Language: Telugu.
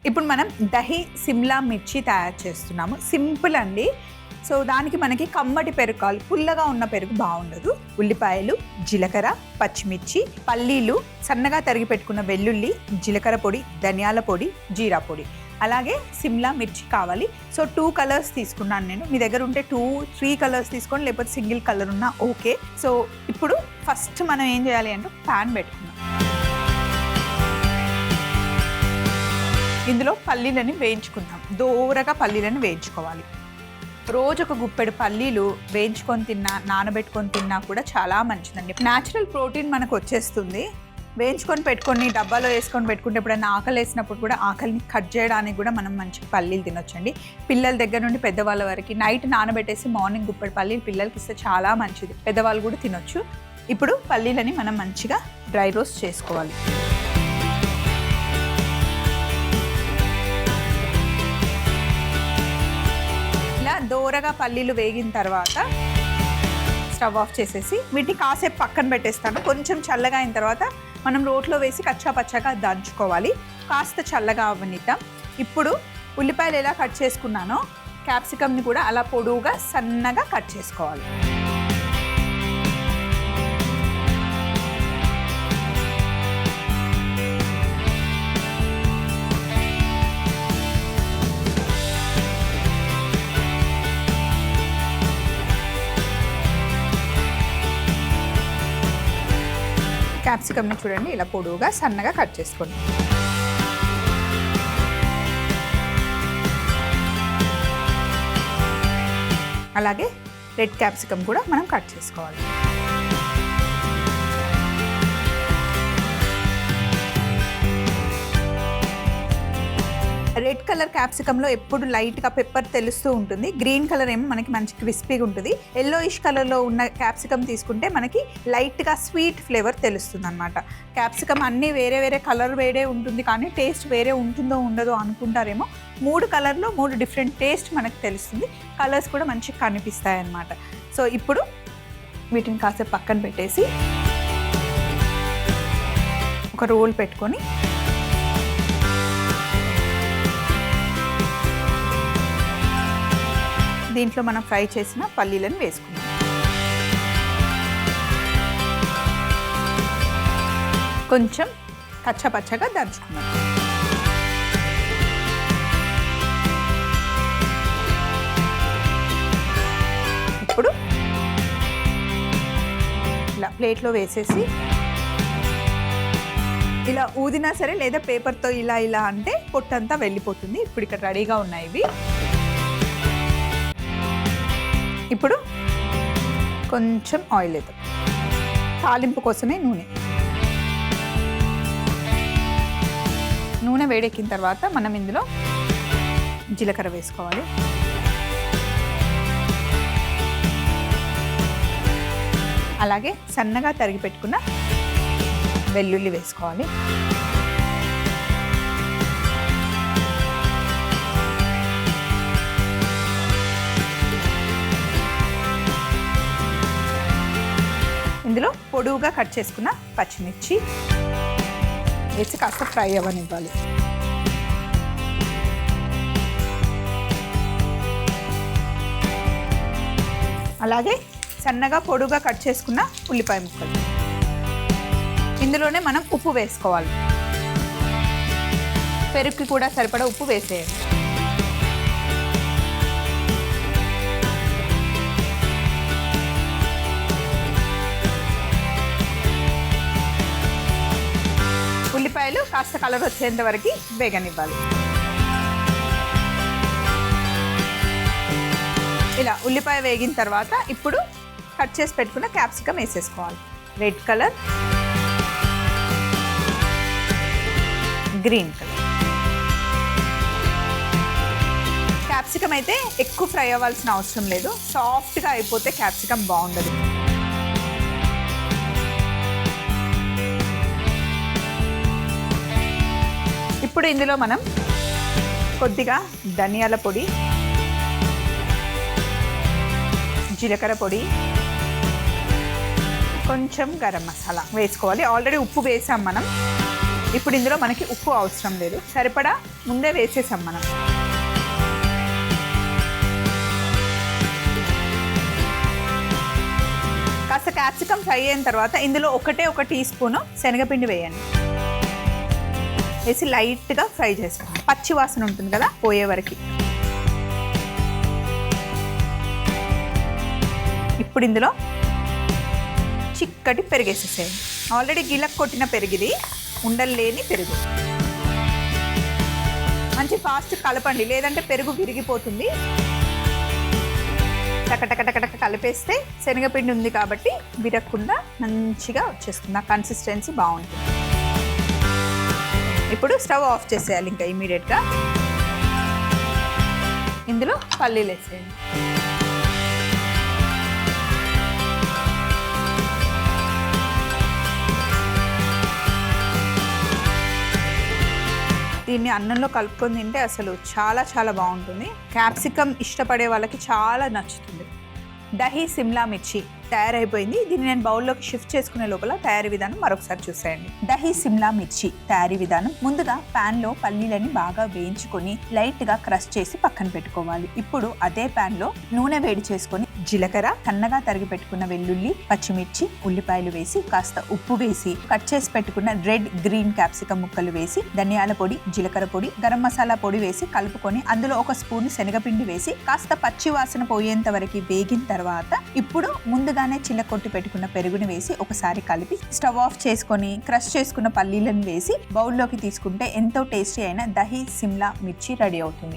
ఇప్పుడు మనం దహి సిమ్లా మిర్చి తయారు చేస్తున్నాము. సింపుల్ అండి. సో దానికి మనకి కమ్మటి పెరుగు కావాలి. పుల్లగా ఉన్న పెరుగు బాగుండదు. ఉల్లిపాయలు, జీలకర్ర, పచ్చిమిర్చి, పల్లీలు, సన్నగా తరిగి పెట్టుకున్న వెల్లుల్లి, జీలకర్ర పొడి, ధనియాల పొడి, జీరా పొడి, అలాగే సిమ్లా మిర్చి కావాలి. సో 2 కలర్స్ తీసుకున్నాను నేను. మీ దగ్గర ఉంటే 2-3 కలర్స్ తీసుకోండి, లేకపోతే సింగిల్ కలర్ ఉన్నా ఓకే. సో ఇప్పుడు ఫస్ట్ మనం ఏం చేయాలి అంటే ప్యాన్ పెట్టుకున్నాం. ఇందులో పల్లీలని వేయించుకుందాం. దోరగా పల్లీలను వేయించుకోవాలి. రోజు ఒక గుప్పెడు పల్లీలు వేయించుకొని తిన్నా, నానబెట్టుకొని తిన్నా కూడా చాలా మంచిదండి. న్యాచురల్ ప్రోటీన్ మనకు వచ్చేస్తుంది. వేయించుకొని పెట్టుకొని డబ్బాలో వేసుకొని పెట్టుకుంటే ఎప్పుడైనా ఆకలి వేసినప్పుడు కూడా ఆకలిని కట్ చేయడానికి కూడా మనం మంచి పల్లీలు తినొచ్చండి. పిల్లల దగ్గర నుండి పెద్దవాళ్ళ వరకు నైట్ నానబెట్టేసి మార్నింగ్ గుప్పెడు పల్లీలు పిల్లలకి ఇస్తే చాలా మంచిది. పెద్దవాళ్ళు కూడా తినొచ్చు. ఇప్పుడు పల్లీలని మనం మంచిగా డ్రై రోస్ట్ చేసుకోవాలి. దోరగా పల్లీలు వేగిన తర్వాత స్టవ్ ఆఫ్ చేసేసి వీటిని కాసేపు పక్కన పెట్టేస్తాను. కొంచెం చల్లగా అయిన తర్వాత మనం రోట్లో వేసి కచ్చా పచ్చాగా దంచుకోవాలి. కాస్త చల్లగా అవ్వనిద్దాం. ఇప్పుడు ఉల్లిపాయలు ఎలా కట్ చేసుకున్నానో క్యాప్సికమ్ని కూడా అలా పొడవుగా సన్నగా కట్ చేసుకోవాలి. క్యాప్సికమ్ని చూడండి ఇలా పొడవుగా సన్నగా కట్ చేసుకోండి. అలాగే రెడ్ క్యాప్సికమ్ కూడా మనం కట్ చేసుకోవాలి. రెడ్ కలర్ క్యాప్సికంలో ఎప్పుడు లైట్గా పెప్పర్ తెలుస్తూ ఉంటుంది. గ్రీన్ కలర్ ఏమో మనకి మంచి క్రిస్పీగా ఉంటుంది. ఎల్లోయిష్ కలర్లో ఉన్న క్యాప్సికమ్ తీసుకుంటే మనకి లైట్గా స్వీట్ ఫ్లేవర్ తెలుస్తుంది అనమాట. క్యాప్సికమ్ అన్నీ వేరే వేరే కలర్ వేరే ఉంటుంది, కానీ టేస్ట్ వేరే ఉంటుందో ఉండదో అనుకుంటారేమో. 3 కలర్లో 3 డిఫరెంట్ టేస్ట్ మనకు తెలుస్తుంది. కలర్స్ కూడా మంచిగా కనిపిస్తాయి అన్నమాట. సో ఇప్పుడు వీటిని కాసేపు పక్కన పెట్టేసి ఒక రోల్ పెట్టుకొని దీంట్లో మనం ఫ్రై చేసిన పల్లీలను వేసుకుందాం. కొంచెం కచ్చపచ్చగా దంచుకున్నాం. ఇప్పుడు ఇలా ప్లేట్లో వేసేసి ఇలా ఊదినా సరే, లేదా పేపర్తో ఇలా ఇలా అంటే పొట్టంతా వెళ్ళిపోతుంది. ఇప్పుడు ఇక్కడ రెడీగా ఉన్నాయి ఇవి. ఇప్పుడు కొంచెం ఆయిల్ వేద్దాం. తాలింపు కోసమే నూనె వేడెక్కిన తర్వాత మనం ఇందులో జీలకర్ర వేసుకోవాలి. అలాగే సన్నగా తరిగి పెట్టుకున్న వెల్లుల్లి వేసుకోవాలి. ఇందులో పొడవుగా కట్ చేసుకున్న పచ్చిమిర్చి వేసి కాస్త ఫ్రై అవ్వనివ్వాలి. అలాగే సన్నగా పొడవుగా కట్ చేసుకున్న ఉల్లిపాయ ముక్కలు. ఇందులోనే మనం ఉప్పు వేసుకోవాలి. పెరుగుకి కూడా సరిపడా ఉప్పు వేసేయాలి. ఉల్లిపాయలు కాస్త కలర్ వచ్చేంత వరకు వేగనివ్వాలి. ఇలా ఉల్లిపాయ వేగిన తర్వాత ఇప్పుడు కట్ చేసి పెట్టుకున్న క్యాప్సికమ్ వేసేసుకోవాలి. Red colour, green colour. Capsicum అయితే ఎక్కువ ఫ్రై అవ్వాల్సిన అవసరం లేదు. సాఫ్ట్గా అయిపోతే క్యాప్సికమ్ బాగుండదు. ఇప్పుడు ఇందులో మనం కొద్దిగా ధనియాల పొడి, జీలకర్ర పొడి, కొంచెం గరం మసాలా వేసుకోవాలి. ఆల్రెడీ ఉప్పు వేసాం మనం. ఇప్పుడు ఇందులో మనకి ఉప్పు అవసరం లేదు, సరిపడా ముందే వేసేసాం మనం. కాస్త క్యాప్సికమ్ ఫ్రై అయిన తర్వాత ఇందులో ఒక టీ స్పూను శనగపిండి వేయండి. వేసి లైట్గా ఫ్రై చేసుకోండి. పచ్చి వాసన ఉంటుంది కదా పోయే వరకు. ఇప్పుడు ఇందులో చిక్కటి పెరిగేసేసేయండి. ఆల్రెడీ గిలక్ కొట్టిన పెరిగిది, ఉండలు లేని పెరుగు. మంచి ఫాస్ట్ కలపండి, లేదంటే పెరుగు విరిగిపోతుంది. టకటకటకటక కలిపేస్తే శనగపిండి ఉంది కాబట్టి విరగకుండా మంచిగా వచ్చేస్తుంది. ఆ కన్సిస్టెన్సీ బాగుంటుంది. ఇప్పుడు స్టవ్ ఆఫ్ చేసేయాలి ఇంకా ఇమీడియట్గా. ఇందులో పల్లీలు వేసేయండి. దీన్ని అన్నంలో కలుపుకొని తింటే అసలు చాలా చాలా బాగుంటుంది. క్యాప్సికమ్ ఇష్టపడే వాళ్ళకి చాలా నచ్చుతుంది. దహీ సిమ్లా మిర్చి తయారైపోయింది. దీన్ని నేను బౌల్లోకి షిఫ్ట్ చేసుకునే లోపల తయారీ విధానం మరొకసారి చూసేయండి. దహీ సిమ్లా మిర్చి తయారీ విధానం: ముందుగా పాన్ లో పల్లీలని బాగా వేయించుకొని లైట్ గా క్రష్ చేసి పక్కన పెట్టుకోవాలి. ఇప్పుడు అదే పాన్ లో నూనె వేడి చేసుకొని జీలకర్ర, సన్నగా తరిగి పెట్టుకున్న వెల్లుల్లి, పచ్చిమిర్చి, ఉల్లిపాయలు వేసి కాస్త ఉప్పు వేసి కట్ చేసి పెట్టుకున్న రెడ్ గ్రీన్ క్యాప్సికమ్ ముక్కలు వేసి ధనియాల పొడి, జీలకర్ర పొడి, గరం మసాలా పొడి వేసి కలుపుకొని అందులో ఒక స్పూన్ శనగపిండి వేసి కాస్త పచ్చి వాసన పోయేంత వరకు వేగిన తర్వాత ఇప్పుడు ముందుగానే చిల్లకొట్టి పెట్టుకున్న పెరుగుని వేసి ఒకసారి కలిపి స్టవ్ ఆఫ్ చేసుకొని క్రష్ చేసుకున్న పల్లీలను వేసి బౌల్లోకి తీసుకుంటే ఎంతో టేస్టీ అయిన దహీ సిమ్లా మిర్చి రెడీ అవుతుంది.